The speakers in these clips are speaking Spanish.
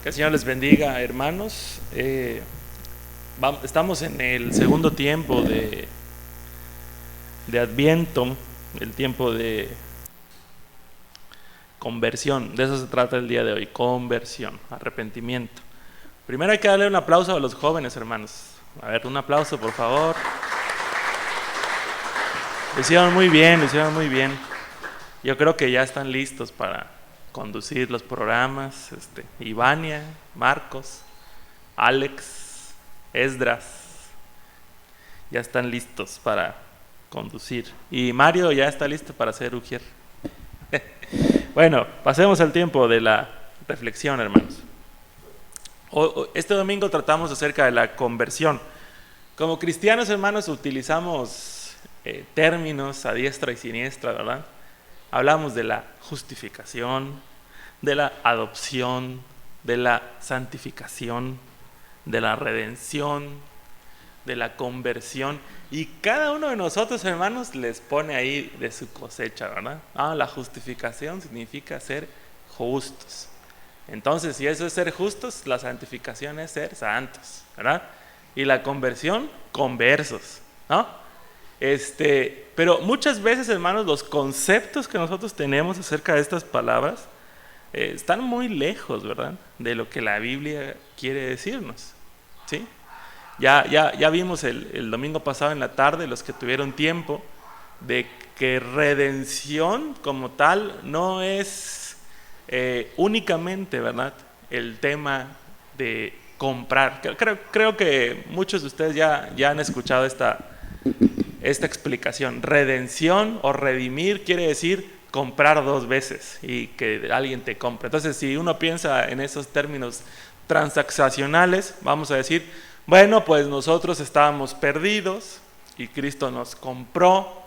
Que el Señor les bendiga, hermanos. Estamos en el segundo tiempo de Adviento, el tiempo de conversión. De eso se trata el día de hoy, conversión, arrepentimiento. Primero hay que darle un aplauso a los jóvenes, hermanos. A ver, un aplauso, por favor. Lo hicieron muy bien, lo hicieron muy bien. Yo creo que ya están listos para conducir los programas. Ivania, Marcos, Alex, Esdras, ya están listos para conducir. Y Mario ya está listo para ser ujier. Bueno, pasemos al tiempo de la reflexión, hermanos. Este domingo tratamos acerca de la conversión. Como cristianos, hermanos, utilizamos términos a diestra y siniestra, ¿verdad? Hablamos de la justificación, de la adopción, de la santificación, de la redención, de la conversión, y cada uno de nosotros, hermanos, les pone ahí de su cosecha, ¿verdad? La justificación significa ser justos. Entonces, si eso es ser justos, la santificación es ser santos, ¿verdad? Y la conversión, conversos, ¿no? Pero muchas veces, hermanos, los conceptos que nosotros tenemos acerca de estas palabras están muy lejos, ¿verdad?, de lo que la Biblia quiere decirnos, ¿sí? Ya vimos el domingo pasado en la tarde, los que tuvieron tiempo, de que redención como tal no es únicamente, ¿verdad?, el tema de comprar. Creo que muchos de ustedes ya han escuchado esta explicación. Redención o redimir quiere decir comprar dos veces y que alguien te compre. Entonces, si uno piensa en esos términos transaccionales, vamos a decir, bueno, pues nosotros estábamos perdidos y Cristo nos compró,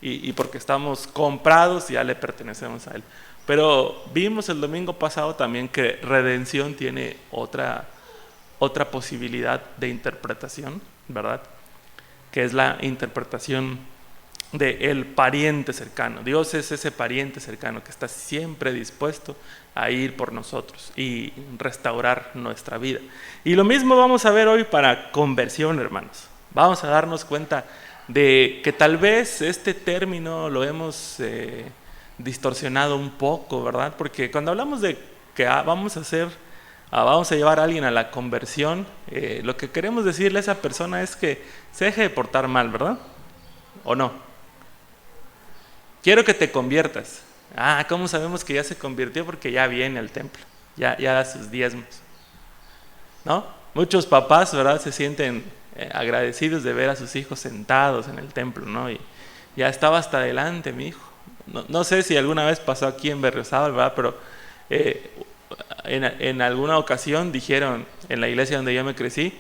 y porque estamos comprados ya le pertenecemos a Él. Pero vimos el domingo pasado también que redención tiene otra posibilidad de interpretación, ¿verdad?, que es la interpretación del pariente cercano. Dios es ese pariente cercano que está siempre dispuesto a ir por nosotros y restaurar nuestra vida. Y lo mismo vamos a ver hoy para conversión, hermanos. Vamos a darnos cuenta de que tal vez este término lo hemos distorsionado un poco, ¿verdad? Porque cuando hablamos de que vamos a llevar a alguien a la conversión, lo que queremos decirle a esa persona es que se deje de portar mal, ¿verdad? ¿O no? Quiero que te conviertas. ¿Cómo sabemos que ya se convirtió? Porque ya viene al templo, ya da sus diezmos, ¿no? Muchos papás, ¿verdad?, se sienten agradecidos de ver a sus hijos sentados en el templo, ¿no? Y ya estaba hasta adelante mi hijo. No sé si alguna vez pasó aquí en Berriozábal, ¿verdad?, pero en alguna ocasión dijeron en la iglesia donde yo me crecí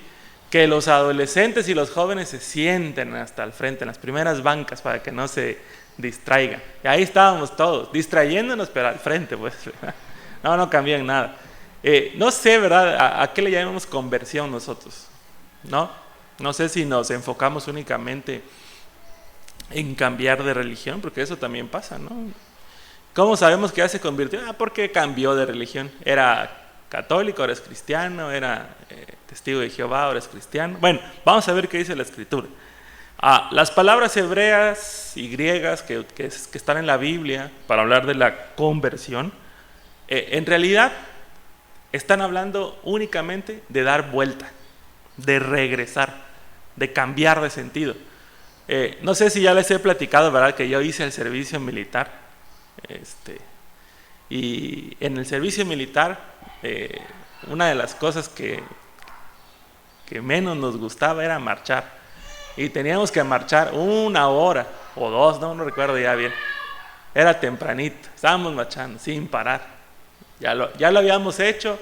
que los adolescentes y los jóvenes se sienten hasta el frente, en las primeras bancas, para que no se distraigan. Y ahí estábamos todos, distrayéndonos, pero al frente, pues. No cambian nada. No sé, ¿verdad?, a qué le llamamos conversión nosotros, ¿no? No sé si nos enfocamos únicamente en cambiar de religión, porque eso también pasa, ¿no? ¿Cómo sabemos que ya se convirtió? Porque cambió de religión. Era católico, ahora es cristiano, era testigo de Jehová, ahora es cristiano. Bueno, vamos a ver qué dice la Escritura. Las palabras hebreas y griegas que están en la Biblia para hablar de la conversión, en realidad están hablando únicamente de dar vuelta, de regresar, de cambiar de sentido. No sé si ya les he platicado, ¿verdad?, que yo hice el servicio militar. Y en el servicio militar, una de las cosas que menos nos gustaba era marchar. Y teníamos que marchar 1 hora o 2, no recuerdo ya bien. Era tempranito, estábamos marchando sin parar. Ya lo habíamos hecho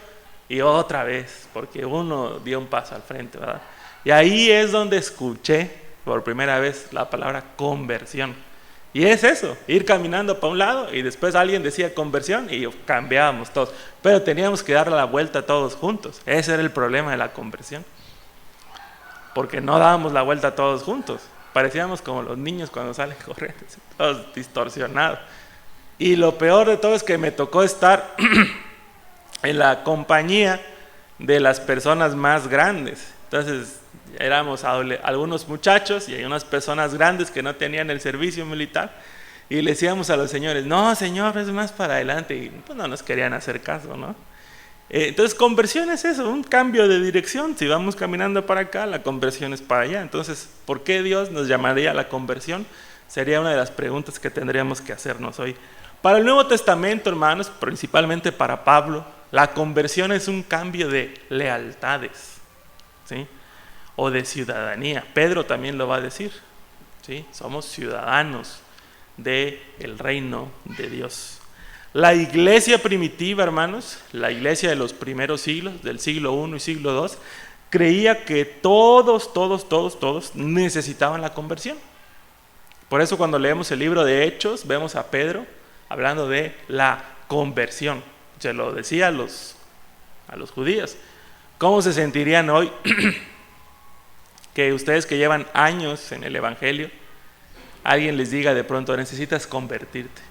y otra vez, porque uno dio un paso al frente, ¿verdad? Y ahí es donde escuché por primera vez la palabra conversión. Y es eso, ir caminando para un lado y después alguien decía conversión y cambiábamos todos. Pero teníamos que darle la vuelta todos juntos. Ese era el problema de la conversión. Porque no dábamos la vuelta todos juntos. Parecíamos como los niños cuando salen corriendo, todos distorsionados. Y lo peor de todo es que me tocó estar en la compañía de las personas más grandes. Entonces éramos algunos muchachos y hay unas personas grandes que no tenían el servicio militar, y le decíamos a los señores, no señor, es más para adelante, y pues no nos querían hacer caso, ¿no? Entonces conversión es eso, un cambio de dirección. Si vamos caminando para acá, la conversión es para allá. Entonces, ¿por qué Dios nos llamaría a la conversión? Sería una de las preguntas que tendríamos que hacernos hoy. Para el Nuevo Testamento, hermanos, principalmente para Pablo, la conversión es un cambio de lealtades, ¿sí? O de ciudadanía. Pedro también lo va a decir, ¿sí? Somos ciudadanos del reino de Dios. La iglesia primitiva, hermanos, la iglesia de los primeros siglos, del siglo I y siglo II, creía que todos necesitaban la conversión. Por eso cuando leemos el libro de Hechos, vemos a Pedro hablando de la conversión. Se lo decía a los judíos. ¿Cómo se sentirían hoy que ustedes que llevan años en el evangelio, alguien les diga de pronto, necesitas convertirte?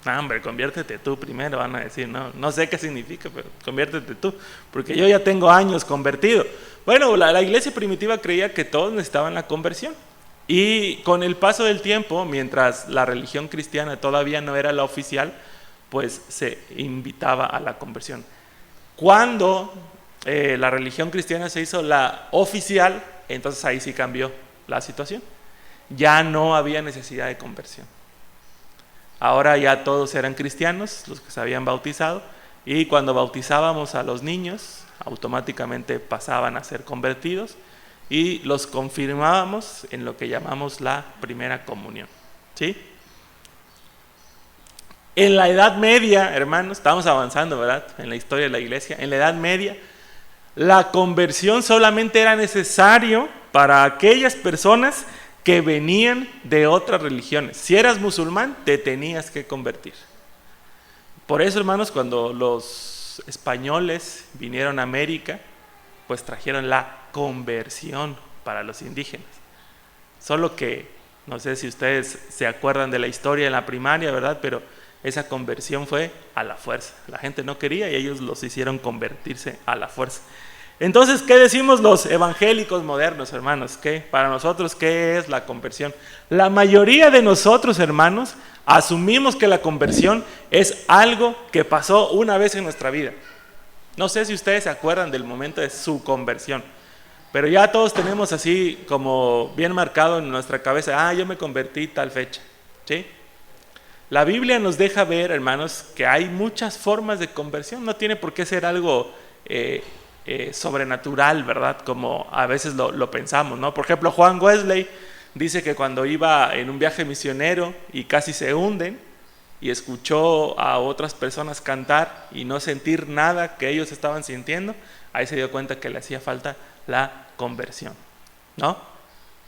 No, hombre, conviértete tú primero, van a decir. No sé qué significa, pero conviértete tú, porque yo ya tengo años convertido. Bueno, la iglesia primitiva creía que todos necesitaban la conversión. Y con el paso del tiempo, mientras la religión cristiana todavía no era la oficial, pues se invitaba a la conversión. Cuando la religión cristiana se hizo la oficial, entonces ahí sí cambió la situación. Ya no había necesidad de conversión. Ahora ya todos eran cristianos, los que se habían bautizado, y cuando bautizábamos a los niños, automáticamente pasaban a ser convertidos y los confirmábamos en lo que llamamos la primera comunión, ¿sí? En la Edad Media, hermanos, estamos avanzando, ¿verdad?, en la historia de la iglesia. En la Edad Media, la conversión solamente era necesario para aquellas personas que venían de otras religiones. Si eras musulmán, te tenías que convertir. Por eso, hermanos, cuando los españoles vinieron a América, pues trajeron la conversión para los indígenas. Solo que, no sé si ustedes se acuerdan de la historia en la primaria, ¿verdad?, pero esa conversión fue a la fuerza. La gente no quería y ellos los hicieron convertirse a la fuerza. Entonces, ¿qué decimos los evangélicos modernos, hermanos? Para nosotros, ¿qué es la conversión? La mayoría de nosotros, hermanos, asumimos que la conversión es algo que pasó una vez en nuestra vida. No sé si ustedes se acuerdan del momento de su conversión, pero ya todos tenemos así como bien marcado en nuestra cabeza, yo me convertí tal fecha, ¿sí? La Biblia nos deja ver, hermanos, que hay muchas formas de conversión. No tiene por qué ser algo sobrenatural, ¿verdad?, como a veces lo pensamos, ¿no? Por ejemplo, Juan Wesley dice que cuando iba en un viaje misionero y casi se hunden y escuchó a otras personas cantar y no sentir nada que ellos estaban sintiendo, ahí se dio cuenta que le hacía falta la conversión, ¿no?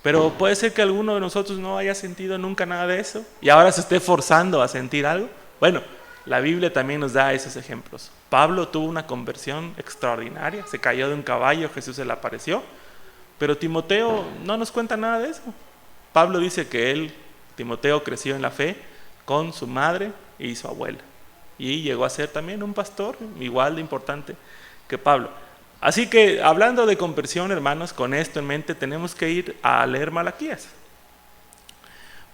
Pero puede ser que alguno de nosotros no haya sentido nunca nada de eso y ahora se esté forzando a sentir algo. Bueno, la Biblia también nos da esos ejemplos. Pablo tuvo una conversión extraordinaria, se cayó de un caballo, Jesús se le apareció, pero Timoteo no nos cuenta nada de eso. Pablo dice que Timoteo creció en la fe con su madre y su abuela, y llegó a ser también un pastor igual de importante que Pablo. Así que, hablando de conversión, hermanos, con esto en mente tenemos que ir a leer Malaquías,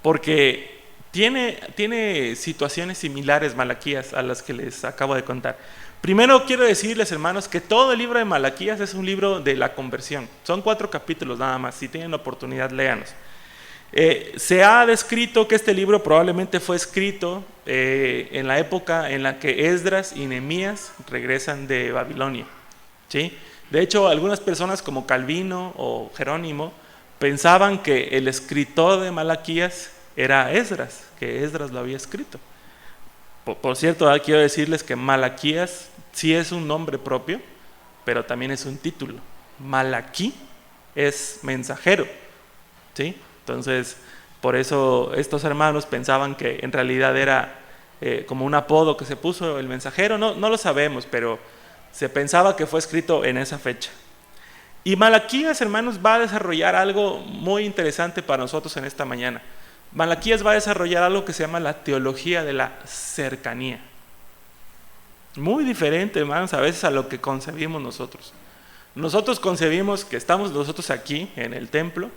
porque tiene situaciones similares Malaquías a las que les acabo de contar. Primero quiero decirles, hermanos, que todo el libro de Malaquías es un libro de la conversión. Son 4 capítulos nada más, si tienen la oportunidad, léanos. Se ha descrito que este libro probablemente fue escrito en la época en la que Esdras y Nehemías regresan de Babilonia, ¿sí? De hecho, algunas personas como Calvino o Jerónimo pensaban que el escritor de Malaquías era Esdras, que Esdras lo había escrito. Por cierto, quiero decirles que Malaquías sí es un nombre propio, pero también es un título. Malaquí es mensajero, ¿sí? Entonces, por eso estos hermanos pensaban que en realidad era como un apodo que se puso el mensajero. No lo sabemos, pero se pensaba que fue escrito en esa fecha. Y Malaquías, hermanos, va a desarrollar algo muy interesante para nosotros en esta mañana. Malaquías va a desarrollar algo que se llama la teología de la cercanía. Muy diferente, hermanos, a veces a lo que concebimos nosotros. Nosotros concebimos que estamos nosotros aquí en el templo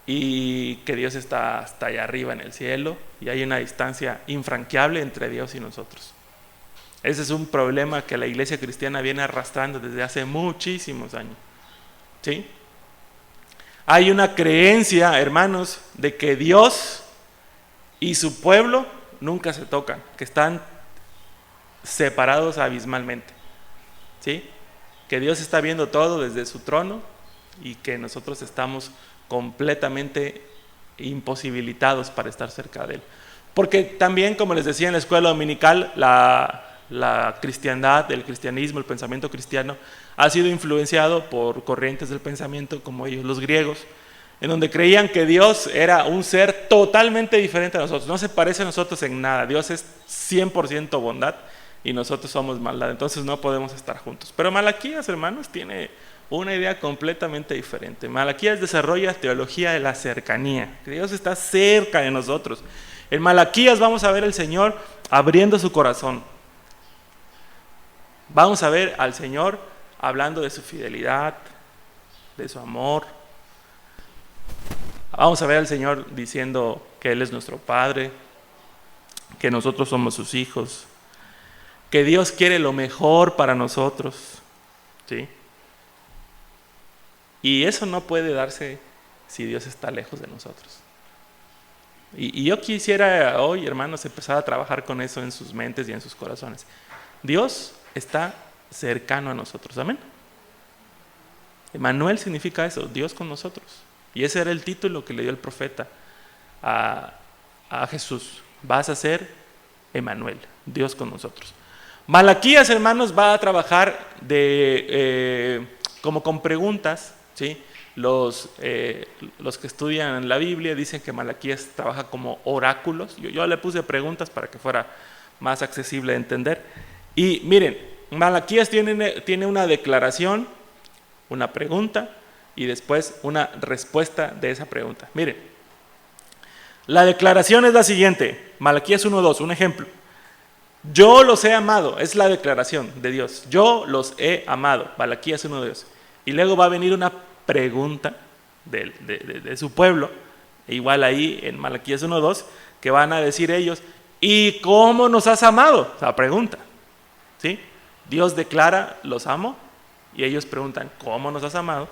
y que Dios está hasta allá arriba en el cielo y hay una distancia infranqueable entre Dios y nosotros. Ese es un problema que la iglesia cristiana viene arrastrando desde hace muchísimos años. ¿Sí? Hay una creencia, hermanos, de que Dios y su pueblo nunca se tocan, que están separados abismalmente. ¿Sí? Que Dios está viendo todo desde su trono y que nosotros estamos completamente imposibilitados para estar cerca de Él. Porque también, como les decía en la escuela dominical, la cristiandad, el cristianismo, el pensamiento cristiano ha sido influenciado por corrientes del pensamiento como ellos, los griegos, en donde creían que Dios era un ser totalmente diferente a nosotros, no se parece a nosotros en nada. Dios es 100% bondad y nosotros somos maldad, entonces no podemos estar juntos. Pero Malaquías, hermanos, tiene una idea completamente diferente. Malaquías desarrolla teología de la cercanía, que Dios está cerca de nosotros. En Malaquías vamos a ver al Señor abriendo su corazón. Vamos a ver al Señor hablando de su fidelidad, de su amor. Vamos a ver al Señor diciendo que Él es nuestro Padre, que nosotros somos sus hijos, que Dios quiere lo mejor para nosotros, ¿sí? Y eso no puede darse si Dios está lejos de nosotros. Y yo quisiera hoy, hermanos, empezar a trabajar con eso en sus mentes y en sus corazones. Dios está cercano a nosotros, amén. Emmanuel significa eso, Dios con nosotros. Y ese era el título que le dio el profeta a Jesús. Vas a ser Emmanuel, Dios con nosotros. Malaquías, hermanos, va a trabajar como con preguntas, ¿sí? Los que estudian la Biblia dicen que Malaquías trabaja como oráculos. Yo le puse preguntas para que fuera más accesible de entender. Y miren, Malaquías tiene una declaración, una pregunta y después una respuesta de esa pregunta. Miren, la declaración es la siguiente, Malaquías 1:2, un ejemplo. Yo los he amado, es la declaración de Dios. Yo los he amado, Malaquías 1:2. Y luego va a venir una pregunta de su pueblo, igual ahí en Malaquías 1:2, que van a decir ellos, ¿y cómo nos has amado? La pregunta, ¿sí? Dios declara, los amo, y ellos preguntan, ¿cómo nos has amado?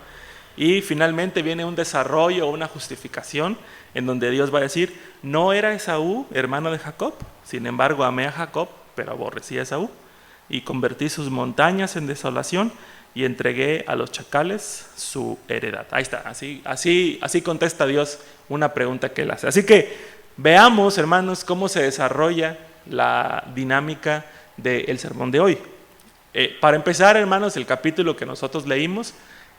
Y finalmente viene un desarrollo, una justificación, en donde Dios va a decir, no era Esaú hermano de Jacob, sin embargo amé a Jacob, pero aborrecí a Esaú, y convertí sus montañas en desolación, y entregué a los chacales su heredad. Ahí está, así contesta Dios una pregunta que él hace. Así que veamos, hermanos, cómo se desarrolla la dinámica del sermón de hoy. Para empezar, hermanos, el capítulo que nosotros leímos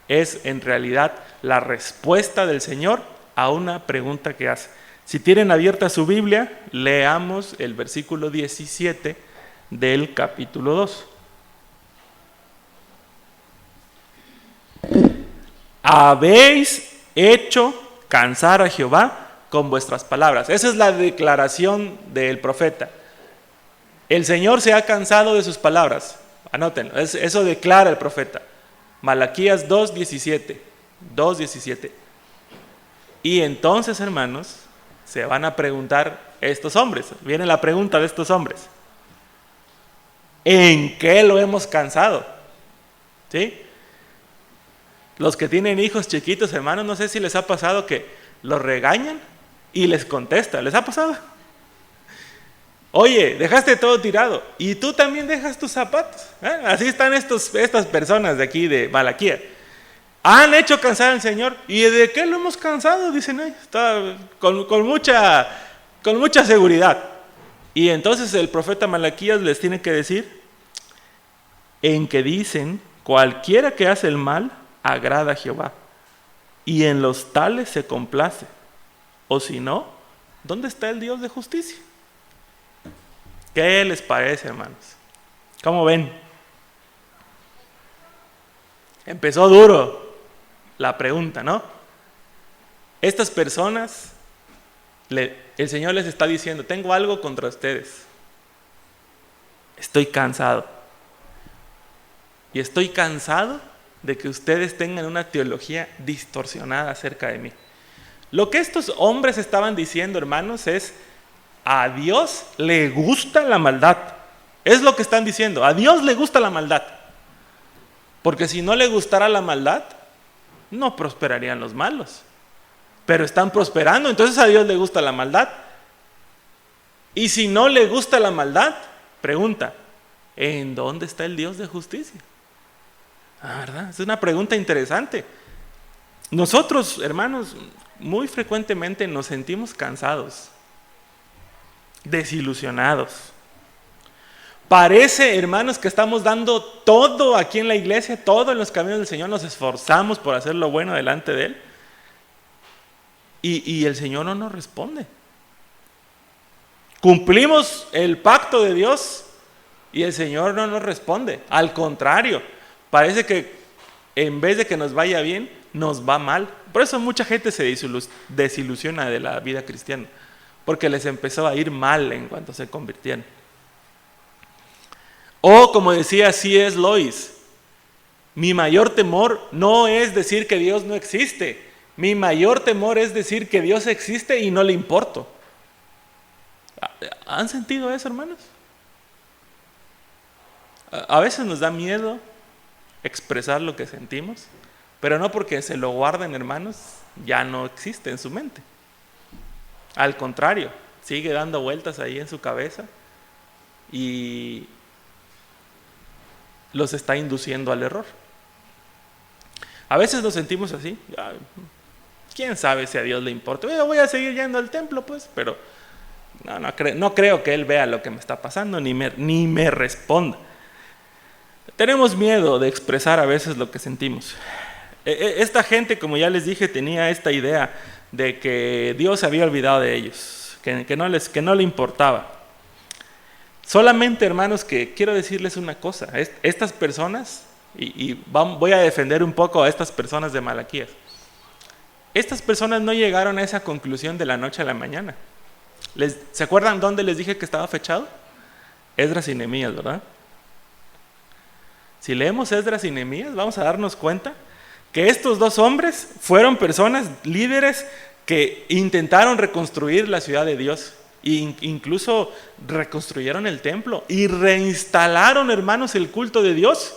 es en realidad la respuesta del Señor a una pregunta que hace. Si tienen abierta su Biblia, leamos el versículo 17 del capítulo 2. Habéis hecho cansar a Jehová con vuestras palabras. Esa es la declaración del profeta. El Señor se ha cansado de sus palabras. Anótenlo, eso declara el profeta. Malaquías 2:17. Y entonces, hermanos, se van a preguntar estos hombres. Viene la pregunta de estos hombres. ¿En qué lo hemos cansado? ¿Sí? Los que tienen hijos chiquitos, hermanos, no sé si les ha pasado que los regañan y les contesta. ¿Les ha pasado? Oye, dejaste todo tirado y tú también dejas tus zapatos. Así están estas personas de aquí de Malaquías. Han hecho cansar al Señor. ¿Y de qué lo hemos cansado? Dicen ellos. Está con mucha seguridad. Y entonces el profeta Malaquías les tiene que decir en que dicen, cualquiera que hace el mal agrada a Jehová, y en los tales se complace. O si no, ¿dónde está el Dios de justicia? ¿Qué les parece, hermanos? ¿Cómo ven? Empezó duro la pregunta, ¿no? Estas personas, el Señor les está diciendo, tengo algo contra ustedes. Estoy cansado. Y estoy cansado de que ustedes tengan una teología distorsionada acerca de mí. Lo que estos hombres estaban diciendo, hermanos, es: a Dios le gusta la maldad. Es lo que están diciendo. A Dios le gusta la maldad. Porque si no le gustara la maldad, no prosperarían los malos. Pero están prosperando, entonces a Dios le gusta la maldad. Y si no le gusta la maldad, pregunta: ¿en dónde está el Dios de justicia? ¿Verdad? Es una pregunta interesante. Nosotros, hermanos, muy frecuentemente nos sentimos cansados, desilusionados. Parece, hermanos, que estamos dando todo aquí en la iglesia, todo en los caminos del Señor, nos esforzamos por hacer lo bueno delante de Él. Y el Señor no nos responde. Cumplimos el pacto de Dios y el Señor no nos responde. Al contrario, parece que en vez de que nos vaya bien, nos va mal. Por eso mucha gente se desilusiona de la vida cristiana, porque les empezó a ir mal en cuanto se convirtieron. O como decía C.S. Lewis, mi mayor temor no es decir que Dios no existe. Mi mayor temor es decir que Dios existe y no le importo. ¿Han sentido eso, hermanos? A veces nos da miedo expresar lo que sentimos, pero no porque se lo guarden, hermanos, ya no existe en su mente. Al contrario, sigue dando vueltas ahí en su cabeza y los está induciendo al error. A veces nos sentimos así. ¿Quién sabe si a Dios le importa? Yo voy a seguir yendo al templo, pues, pero no creo que Él vea lo que me está pasando, ni me responda. Tenemos miedo de expresar a veces lo que sentimos. Esta gente, como ya les dije, tenía esta idea de que Dios se había olvidado de ellos, que no le importaba. Solamente, hermanos, que quiero decirles una cosa. Estas personas, voy a defender un poco a estas personas de Malaquías. Estas personas no llegaron a esa conclusión de la noche a la mañana. ¿Se acuerdan dónde les dije que estaba fechado? Esdras y Nehemías, ¿verdad? Si leemos Esdras y Nehemías, vamos a darnos cuenta que estos dos hombres fueron personas líderes que intentaron reconstruir la ciudad de Dios. E incluso reconstruyeron el templo y reinstalaron, hermanos, el culto de Dios.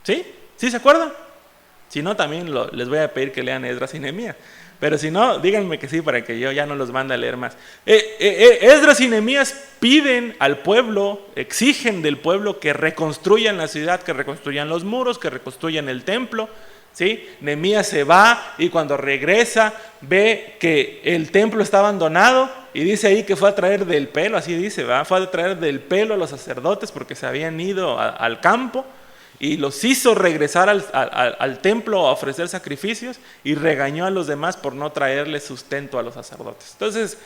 ¿Sí? ¿Sí se acuerdan? Si no, también les voy a pedir que lean Esdras y Nehemías. Pero si no, díganme que sí para que yo ya no los mande a leer más. Esdras y Nehemías piden al pueblo, exigen del pueblo que reconstruyan la ciudad, que reconstruyan los muros, que reconstruyan el templo. ¿Sí? Nehemías se va y cuando regresa ve que el templo está abandonado y dice ahí que fue a traer del pelo, así dice, ¿verdad? Fue a traer del pelo a los sacerdotes porque se habían ido al campo. Y los hizo regresar al templo a ofrecer sacrificios y regañó a los demás por no traerle sustento a los sacerdotes. Entonces,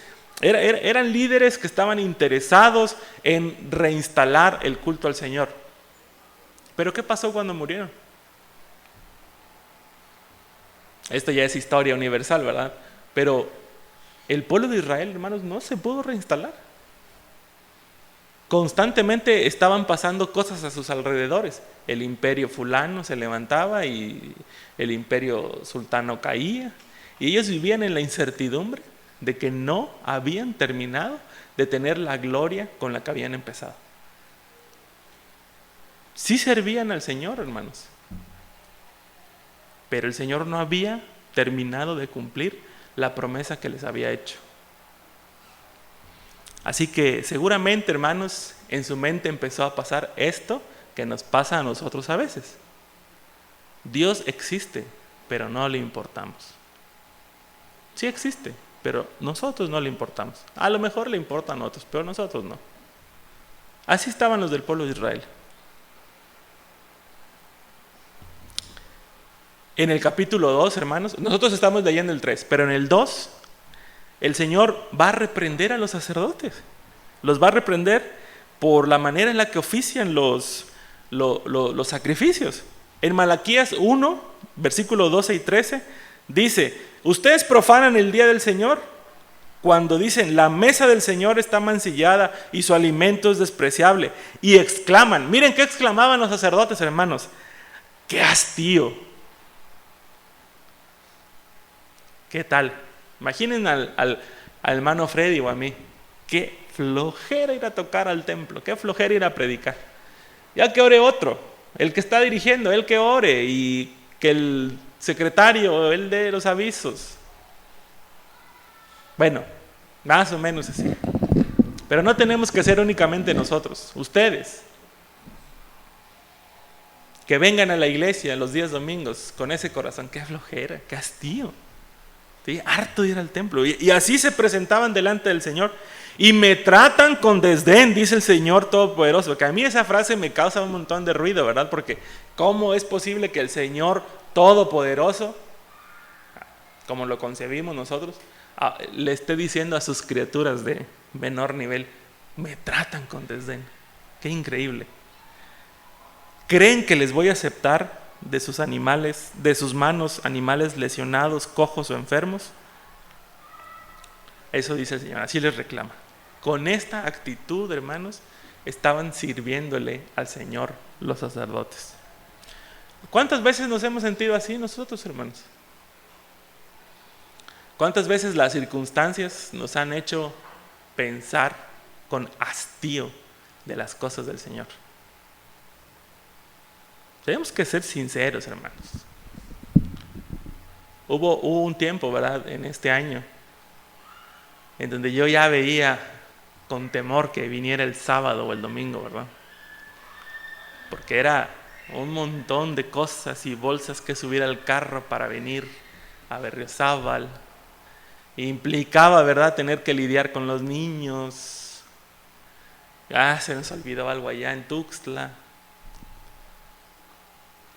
eran líderes que estaban interesados en reinstalar el culto al Señor. Pero ¿qué pasó cuando murieron? Esto ya es historia universal, ¿verdad? Pero el pueblo de Israel, hermanos, no se pudo reinstalar. Constantemente estaban pasando cosas a sus alrededores. El imperio fulano se levantaba y el imperio sultano caía. Y ellos vivían en la incertidumbre de que no habían terminado de tener la gloria con la que habían empezado. Sí servían al Señor, hermanos, pero el Señor no había terminado de cumplir la promesa que les había hecho. Así que seguramente, hermanos, en su mente empezó a pasar esto que nos pasa a nosotros a veces. Dios existe, pero no le importamos. Sí existe, pero nosotros no le importamos. A lo mejor le importan a otros, pero nosotros no. Así estaban los del pueblo de Israel. En el capítulo 2, hermanos, nosotros estamos leyendo el 3, pero en el 2, el Señor va a reprender a los sacerdotes. Los va a reprender por la manera en la que ofician los sacrificios. En Malaquías 1, versículos 12 y 13, dice: ustedes profanan el día del Señor cuando dicen, la mesa del Señor está mancillada y su alimento es despreciable, y exclaman, miren qué exclamaban los sacerdotes, hermanos, ¡qué hastío! ¿Qué tal? Imaginen al hermano Freddy o a mí, qué flojera ir a tocar al templo, qué flojera ir a predicar. Ya que ore otro, el que está dirigiendo, el que ore, y que el secretario, él dé los avisos. Bueno, más o menos así. Pero no tenemos que ser únicamente nosotros, ustedes. Que vengan a la iglesia los días domingos con ese corazón, qué flojera, qué hastío. ¿Sí? Harto de ir al templo. Y así se presentaban delante del Señor. Y me tratan con desdén, dice el Señor Todopoderoso. Que a mí esa frase me causa un montón de ruido, ¿verdad? Porque ¿cómo es posible que el Señor Todopoderoso, como lo concebimos nosotros, le esté diciendo a sus criaturas de menor nivel, me tratan con desdén? Qué increíble. ¿Creen que les voy a aceptar de sus animales, de sus manos, animales lesionados, cojos o enfermos? Eso dice el Señor, así les reclama. Con esta actitud, hermanos, estaban sirviéndole al Señor los sacerdotes. ¿Cuántas veces nos hemos sentido así nosotros, hermanos? ¿Cuántas veces las circunstancias nos han hecho pensar con hastío de las cosas del Señor? Tenemos que ser sinceros, hermanos. Hubo un tiempo, ¿verdad?, en este año, en donde yo ya veía con temor que viniera el sábado o el domingo, ¿verdad? Porque era un montón de cosas y bolsas que subir al carro para venir a Berriozábal. Implicaba, ¿verdad?, tener que lidiar con los niños. Se nos olvidó algo allá en Tuxtla.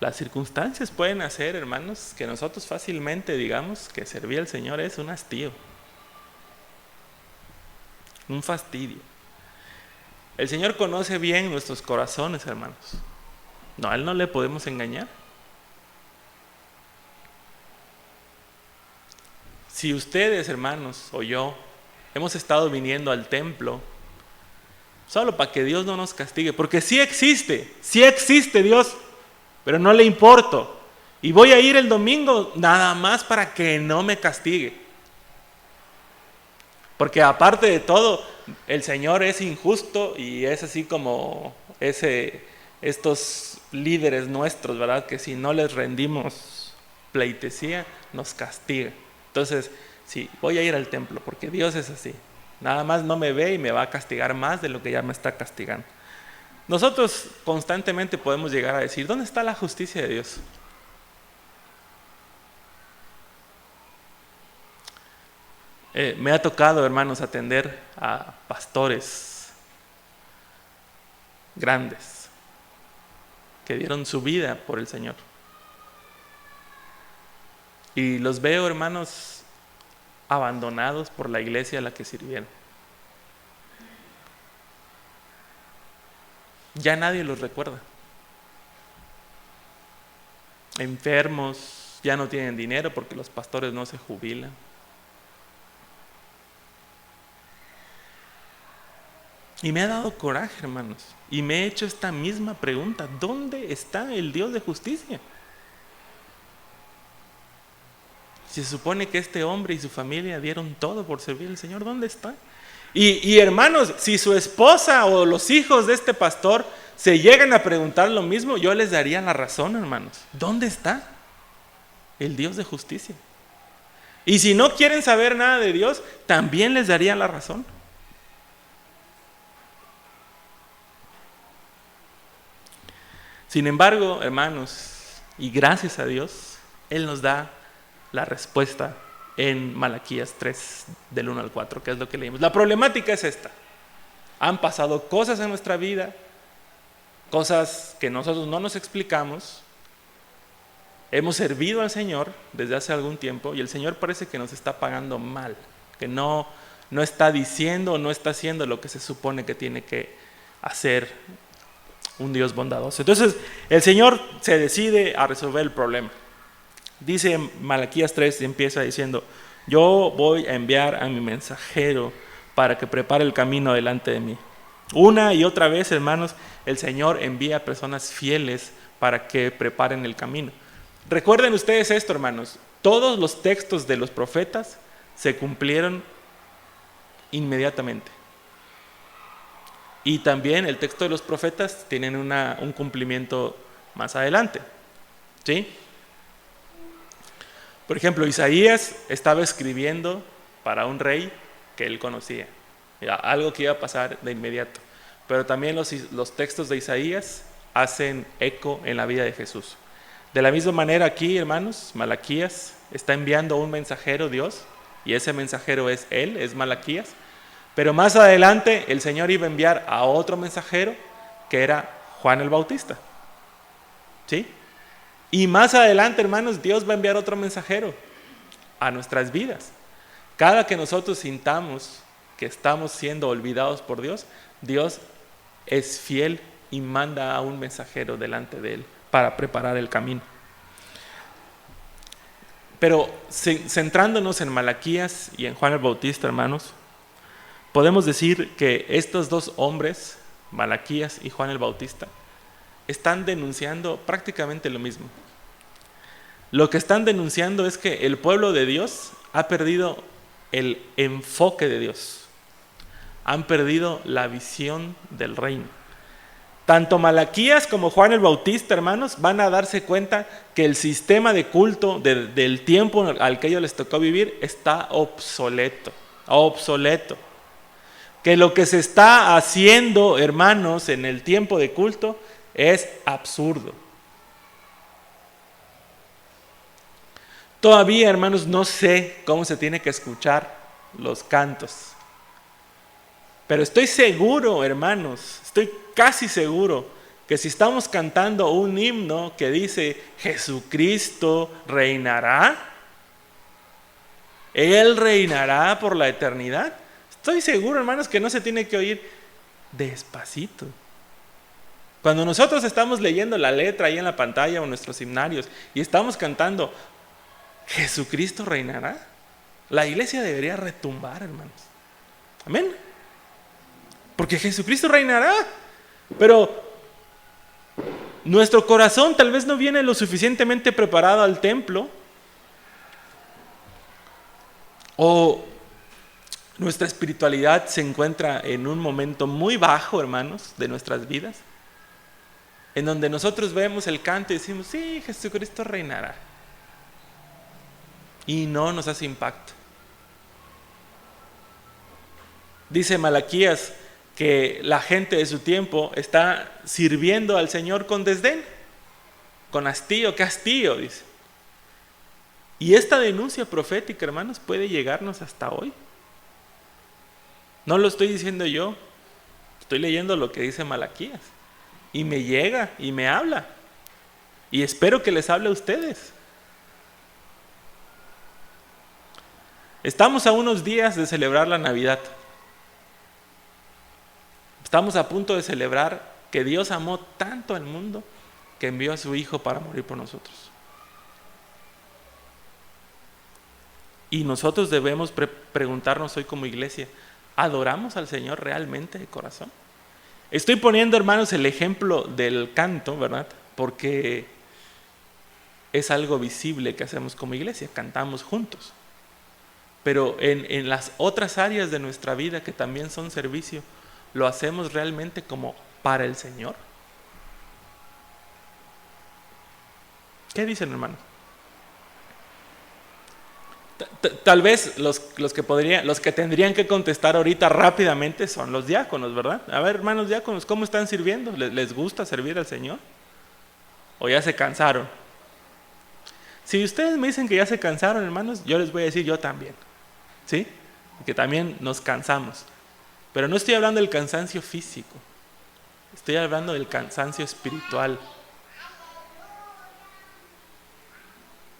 Las circunstancias pueden hacer, hermanos, que nosotros fácilmente digamos que servir al Señor es un hastío, un fastidio. El Señor conoce bien nuestros corazones, hermanos. No, a Él no le podemos engañar. Si ustedes, hermanos, o yo, hemos estado viniendo al templo solo para que Dios no nos castigue, porque sí existe Dios, pero no le importo, y voy a ir el domingo nada más para que no me castigue, porque aparte de todo, el Señor es injusto y es así como estos líderes nuestros, ¿verdad?, que si no les rendimos pleitesía, nos castiga. Entonces, sí, voy a ir al templo, porque Dios es así, nada más no me ve y me va a castigar más de lo que ya me está castigando. Nosotros constantemente podemos llegar a decir, ¿dónde está la justicia de Dios? Me ha tocado, hermanos, atender a pastores grandes que dieron su vida por el Señor. Y los veo, hermanos, abandonados por la iglesia a la que sirvieron. Ya nadie los recuerda. Enfermos, ya no tienen dinero porque los pastores no se jubilan. Y me ha dado coraje, hermanos, y me he hecho esta misma pregunta: ¿dónde está el Dios de justicia? Si se supone que este hombre y su familia dieron todo por servir al Señor, ¿dónde está? Y hermanos, si su esposa o los hijos de este pastor se llegan a preguntar lo mismo, yo les daría la razón, hermanos. ¿Dónde está el Dios de justicia? Y si no quieren saber nada de Dios, también les daría la razón. Sin embargo, hermanos, y gracias a Dios, Él nos da la respuesta en Malaquías 3, del 1 al 4, que es lo que leímos. La problemática es esta: han pasado cosas en nuestra vida, cosas que nosotros no nos explicamos. Hemos servido al Señor desde hace algún tiempo y el Señor parece que nos está pagando mal, que no está diciendo o no está haciendo lo que se supone que tiene que hacer un Dios bondadoso. Entonces el Señor se decide a resolver el problema. Dice Malaquías 3, empieza diciendo: Yo voy a enviar a mi mensajero para que prepare el camino delante de mí. Una y otra vez, hermanos, el Señor envía a personas fieles para que preparen el camino. Recuerden ustedes esto, hermanos. Todos los textos de los profetas se cumplieron inmediatamente. Y también el texto de los profetas tienen un cumplimiento más adelante. ¿Sí? Por ejemplo, Isaías estaba escribiendo para un rey que él conocía, algo que iba a pasar de inmediato. Pero también los textos de Isaías hacen eco en la vida de Jesús. De la misma manera aquí, hermanos, Malaquías está enviando un mensajero Dios, y ese mensajero es él, es Malaquías. Pero más adelante el Señor iba a enviar a otro mensajero que era Juan el Bautista. ¿Sí? Y más adelante, hermanos, Dios va a enviar otro mensajero a nuestras vidas. Cada que nosotros sintamos que estamos siendo olvidados por Dios, Dios es fiel y manda a un mensajero delante de él para preparar el camino. Pero centrándonos en Malaquías y en Juan el Bautista, hermanos, podemos decir que estos dos hombres, Malaquías y Juan el Bautista, están denunciando prácticamente lo mismo. Lo que están denunciando es que el pueblo de Dios ha perdido el enfoque de Dios. Han perdido la visión del reino. Tanto Malaquías como Juan el Bautista, hermanos, van a darse cuenta que el sistema de culto del tiempo al que ellos les tocó vivir está obsoleto. Que lo que se está haciendo, hermanos, en el tiempo de culto es absurdo. Todavía, hermanos, no sé cómo se tiene que escuchar los cantos. Pero estoy seguro, hermanos, estoy casi seguro que si estamos cantando un himno que dice Jesucristo reinará, Él reinará por la eternidad, estoy seguro, hermanos, que no se tiene que oír despacito. Cuando nosotros estamos leyendo la letra ahí en la pantalla o en nuestros himnarios y estamos cantando Jesucristo reinará, la iglesia debería retumbar, hermanos. Amén. Porque Jesucristo reinará. Pero nuestro corazón tal vez no viene lo suficientemente preparado al templo, o nuestra espiritualidad se encuentra en un momento muy bajo, hermanos, de nuestras vidas, en donde nosotros vemos el canto y decimos, sí, Jesucristo reinará, y no nos hace impacto. Dice Malaquías que la gente de su tiempo está sirviendo al Señor con desdén, con hastío, qué hastío, dice. Y esta denuncia profética, hermanos, puede llegarnos hasta hoy. No lo estoy diciendo yo, estoy leyendo lo que dice Malaquías. Y me llega y me habla. Y espero que les hable a ustedes. Estamos a unos días de celebrar la Navidad. Estamos a punto de celebrar que Dios amó tanto al mundo que envió a su Hijo para morir por nosotros. Y nosotros debemos preguntarnos hoy como iglesia, ¿adoramos al Señor realmente de corazón? Estoy poniendo, hermanos, el ejemplo del canto, ¿verdad? Porque es algo visible que hacemos como iglesia, cantamos juntos. Pero en las otras áreas de nuestra vida que también son servicio, ¿lo hacemos realmente como para el Señor? ¿Qué dicen, hermanos? Tal vez los que tendrían que contestar ahorita rápidamente son los diáconos, ¿verdad? A ver, hermanos diáconos, ¿cómo están sirviendo? ¿Les gusta servir al Señor? ¿O ya se cansaron? Si ustedes me dicen que ya se cansaron, hermanos, yo les voy a decir yo también, ¿sí? Que también nos cansamos. Pero no estoy hablando del cansancio físico, estoy hablando del cansancio espiritual.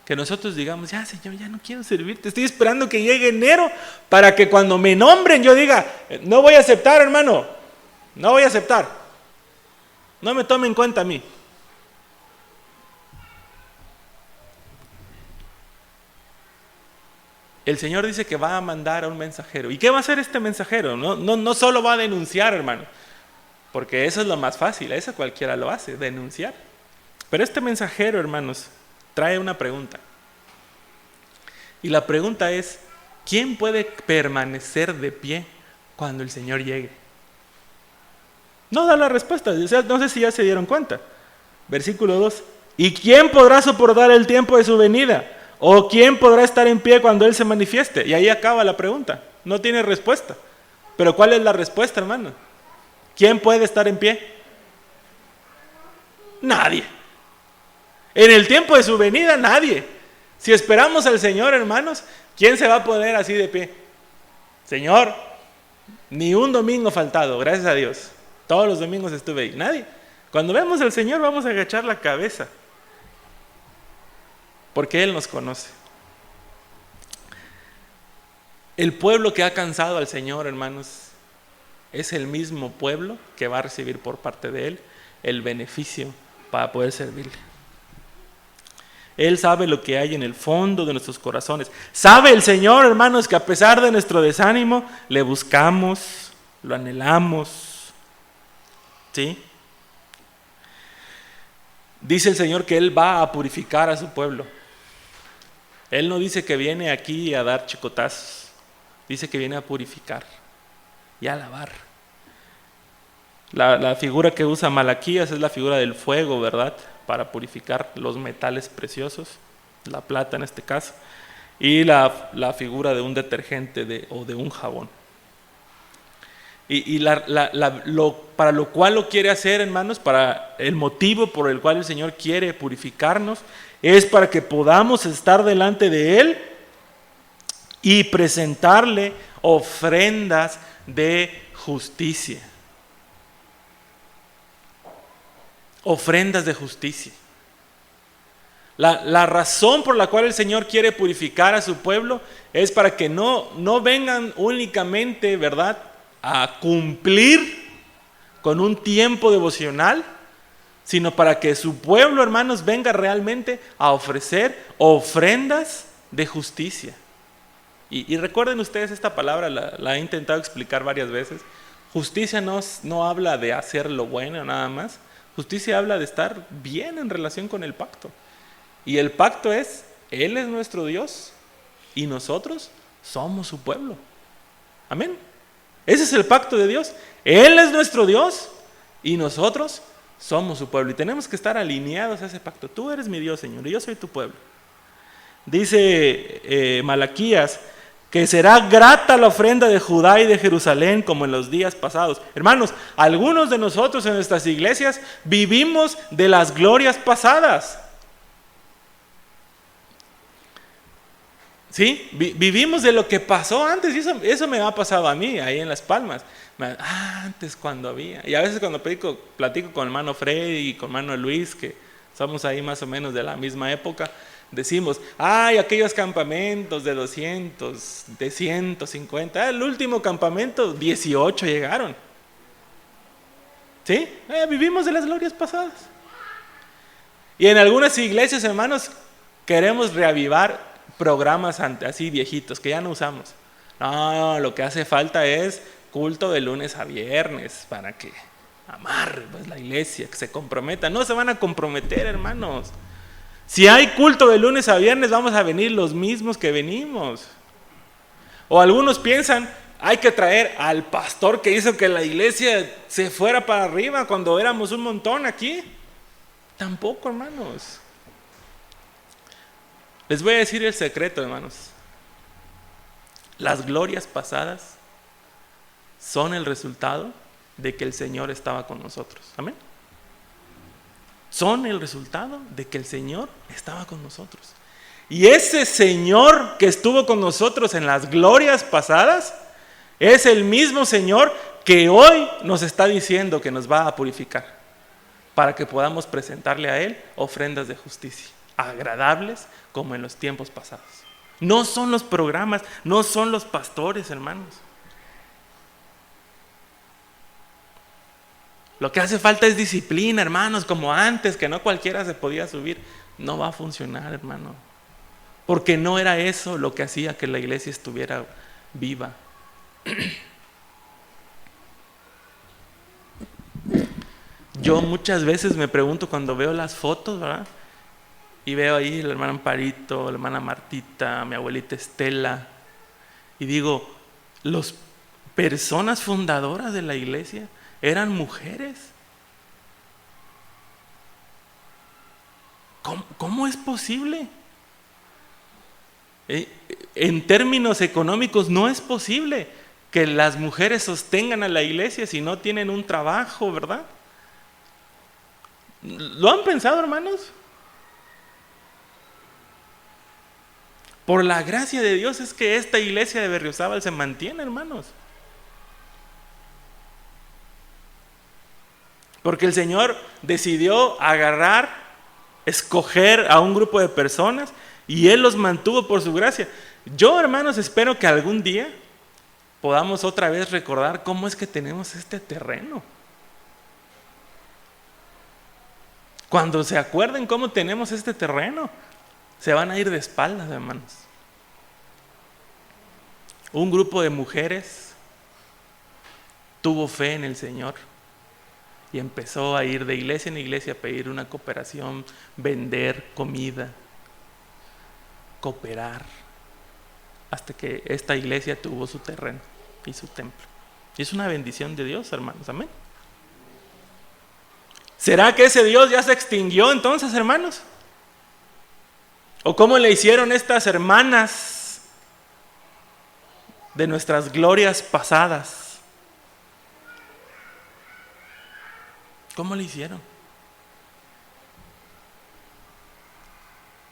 Que nosotros digamos, ya Señor, ya no quiero servirte, estoy esperando que llegue enero para que cuando me nombren yo diga, no voy a aceptar, hermano, no voy a aceptar, no me tome en cuenta a mí. el Señor dice que va a mandar a un mensajero. ¿Y qué va a hacer este mensajero? No solo va a denunciar, hermano, porque eso es lo más fácil, eso cualquiera lo hace, denunciar. Pero este mensajero, hermanos, trae una pregunta. Y la pregunta es, ¿quién puede permanecer de pie cuando el Señor llegue? No da la respuesta, o sea, no sé si ya se dieron cuenta. Versículo 2. ¿Y quién podrá soportar el tiempo de su venida? ¿O quién podrá estar en pie cuando Él se manifieste? Y ahí acaba la pregunta, no tiene respuesta. Pero ¿cuál es la respuesta, hermano? ¿Quién puede estar en pie? Nadie. En el tiempo de su venida, nadie. Si esperamos al Señor, hermanos, ¿quién se va a poner así de pie? Señor, ni un domingo faltado, gracias a Dios. Todos los domingos estuve ahí, nadie. Cuando vemos al Señor vamos a agachar la cabeza, porque Él nos conoce. El pueblo que ha cansado al Señor, hermanos, es el mismo pueblo que va a recibir por parte de Él el beneficio para poder servirle. Él sabe lo que hay en el fondo de nuestros corazones. Sabe el Señor, hermanos, que a pesar de nuestro desánimo, le buscamos, lo anhelamos. ¿Sí? Dice el Señor que Él va a purificar a su pueblo. Él no dice que viene aquí a dar chicotazos. Dice que viene a purificar y a lavar. La figura que usa Malaquías es la figura del fuego, ¿verdad? Para purificar los metales preciosos, la plata en este caso, y la figura de un detergente o de un jabón. Y para lo cual lo quiere hacer, hermanos, para el motivo por el cual el Señor quiere purificarnos, es para que podamos estar delante de Él y presentarle ofrendas de justicia. Ofrendas de justicia. La razón por la cual el Señor quiere purificar a su pueblo es para que no vengan únicamente, ¿verdad?, a cumplir con un tiempo devocional, sino para que su pueblo, hermanos, venga realmente a ofrecer ofrendas de justicia. Y recuerden ustedes esta palabra, la he intentado explicar varias veces. Justicia no habla de hacer lo bueno nada más. Justicia habla de estar bien en relación con el pacto. Y el pacto es, Él es nuestro Dios y nosotros somos su pueblo. Amén. Ese es el pacto de Dios. Él es nuestro Dios y nosotros somos su pueblo. Y tenemos que estar alineados a ese pacto. Tú eres mi Dios, Señor, y yo soy tu pueblo. Dice Malaquías que será grata la ofrenda de Judá y de Jerusalén como en los días pasados. Hermanos, algunos de nosotros en nuestras iglesias vivimos de las glorias pasadas. ¿Sí? Vivimos de lo que pasó antes, y eso me ha pasado a mí, ahí en Las Palmas. Antes cuando había, y a veces cuando platico con el hermano Freddy y con el hermano Luis, que somos ahí más o menos de la misma época, decimos, aquellos campamentos de 200, de 150, el último campamento, 18 llegaron. ¿Sí? Vivimos de las glorias pasadas. Y en algunas iglesias, hermanos, queremos reavivar programas así viejitos que ya no usamos. No, lo que hace falta es culto de lunes a viernes para que amarre pues la iglesia, que se comprometa. No se van a comprometer, hermanos. Si hay culto de lunes a viernes, vamos a venir los mismos que venimos. O algunos piensan, hay que traer al pastor que hizo que la iglesia se fuera para arriba cuando éramos un montón aquí. Tampoco, hermanos. Les voy a decir el secreto, hermanos. Las glorias pasadas son el resultado de que el Señor estaba con nosotros. Amén. Son el resultado de que el Señor estaba con nosotros. Y ese Señor que estuvo con nosotros en las glorias pasadas es el mismo Señor que hoy nos está diciendo que nos va a purificar para que podamos presentarle a Él ofrendas de justicia, agradables como en los tiempos pasados. No son los programas, no son los pastores, hermanos. Lo que hace falta es disciplina, hermanos, como antes, que no cualquiera se podía subir. No va a funcionar, hermano. porque no era eso lo que hacía que la iglesia estuviera viva. Yo muchas veces me pregunto cuando veo las fotos, ¿verdad? Y veo ahí la hermana Amparito, la hermana Martita, mi abuelita Estela, y digo, las personas fundadoras de la iglesia eran mujeres. ¿Cómo es posible? En términos económicos no es posible que las mujeres sostengan a la iglesia si no tienen un trabajo, ¿verdad? ¿Lo han pensado, hermanos? Por la gracia de Dios es que esta iglesia de Berriozábal se mantiene, hermanos. Porque el Señor decidió escoger a un grupo de personas y Él los mantuvo por su gracia. Yo, hermanos, espero que algún día podamos otra vez recordar cómo es que tenemos este terreno. Cuando se acuerden cómo tenemos este terreno, se van a ir de espaldas, hermanos. Un grupo de mujeres tuvo fe en el Señor y empezó a ir de iglesia en iglesia a pedir una cooperación, vender comida, cooperar, hasta que esta iglesia tuvo su terreno y su templo. Y es una bendición de Dios, hermanos, amén. ¿Será que ese Dios ya se extinguió entonces, hermanos? ¿O cómo le hicieron estas hermanas de nuestras glorias pasadas? ¿Cómo le hicieron?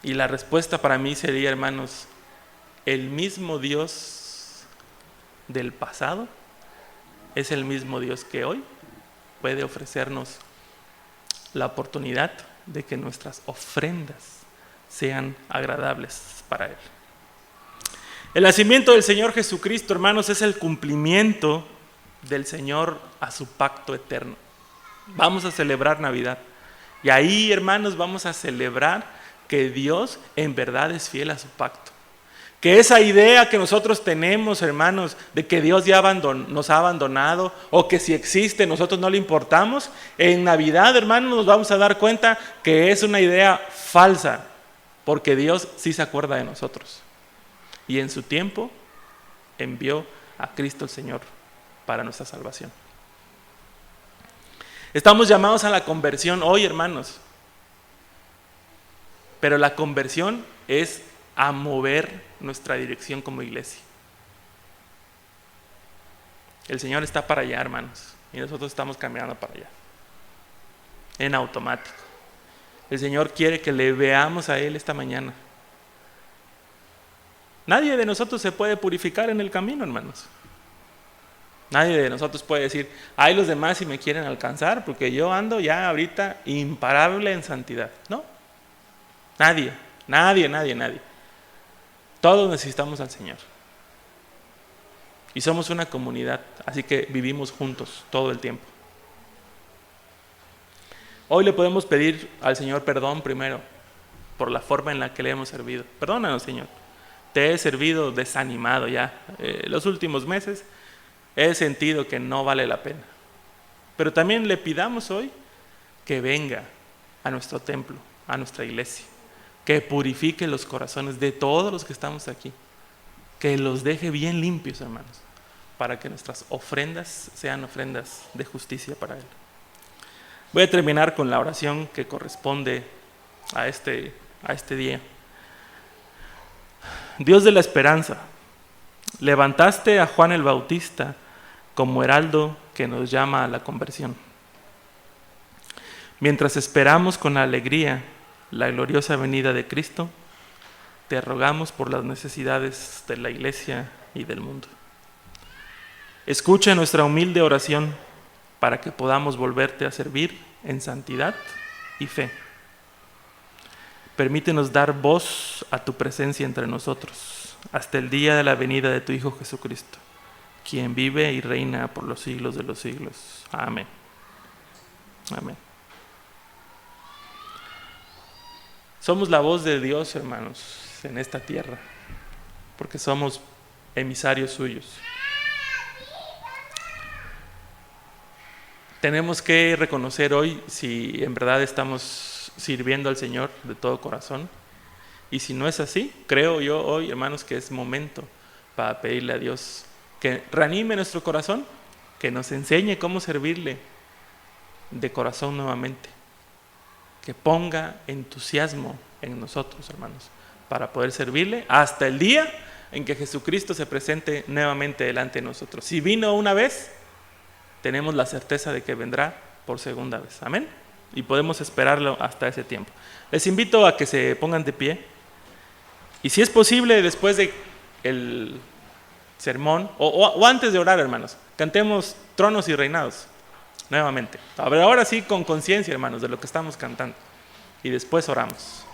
Y la respuesta para mí sería, hermanos, el mismo Dios del pasado es el mismo Dios que hoy puede ofrecernos la oportunidad de que nuestras ofrendas sean agradables para Él. El nacimiento del Señor Jesucristo, hermanos, es el cumplimiento del Señor a su pacto eterno. Vamos a celebrar Navidad. Y ahí, hermanos, vamos a celebrar que Dios en verdad es fiel a su pacto. Que esa idea que nosotros tenemos, hermanos, de que Dios ya nos ha abandonado o que si existe nosotros no le importamos, en Navidad, hermanos, nos vamos a dar cuenta que es una idea falsa, porque Dios sí se acuerda de nosotros. Y en su tiempo envió a Cristo el Señor para nuestra salvación. Estamos llamados a la conversión hoy, hermanos. Pero la conversión es a mover nuestra dirección como iglesia. El Señor está para allá, hermanos, y nosotros estamos caminando para allá, en automático. El Señor quiere que le veamos a Él esta mañana. Nadie de nosotros se puede purificar en el camino, hermanos. Nadie de nosotros puede decir, ay, los demás si me quieren alcanzar, porque yo ando ya ahorita imparable en santidad. No, nadie. Todos necesitamos al Señor. Y somos una comunidad, así que vivimos juntos todo el tiempo. Hoy le podemos pedir al Señor perdón primero por la forma en la que le hemos servido. Perdónanos, Señor. Te he servido desanimado ya. Los últimos meses he sentido que no vale la pena. Pero también le pidamos hoy que venga a nuestro templo, a nuestra iglesia, que purifique los corazones de todos los que estamos aquí, que los deje bien limpios, hermanos, para que nuestras ofrendas sean ofrendas de justicia para Él. Voy a terminar con la oración que corresponde a este día. Dios de la esperanza, levantaste a Juan el Bautista como heraldo que nos llama a la conversión. Mientras esperamos con alegría la gloriosa venida de Cristo, te rogamos por las necesidades de la iglesia y del mundo. Escucha nuestra humilde oración para que podamos volverte a servir en santidad y fe. Permítenos dar voz a tu presencia entre nosotros hasta el día de la venida de tu Hijo Jesucristo, quien vive y reina por los siglos de los siglos. Amén. Amén. Somos la voz de Dios, hermanos. en esta tierra, porque somos emisarios suyos. Tenemos que reconocer hoy si en verdad estamos sirviendo al Señor de todo corazón. Y si no es así, creo yo hoy, hermanos, que es momento para pedirle a Dios que reanime nuestro corazón, que nos enseñe cómo servirle de corazón nuevamente, que ponga entusiasmo en nosotros, hermanos, para poder servirle hasta el día en que Jesucristo se presente nuevamente delante de nosotros. Si vino una vez, tenemos la certeza de que vendrá por segunda vez. Amén. Y podemos esperarlo hasta ese tiempo. Les invito a que se pongan de pie. Y si es posible, después de el sermón, o antes de orar, hermanos, cantemos Tronos y Reinados nuevamente. Ahora sí con conciencia, hermanos, de lo que estamos cantando. Y después oramos.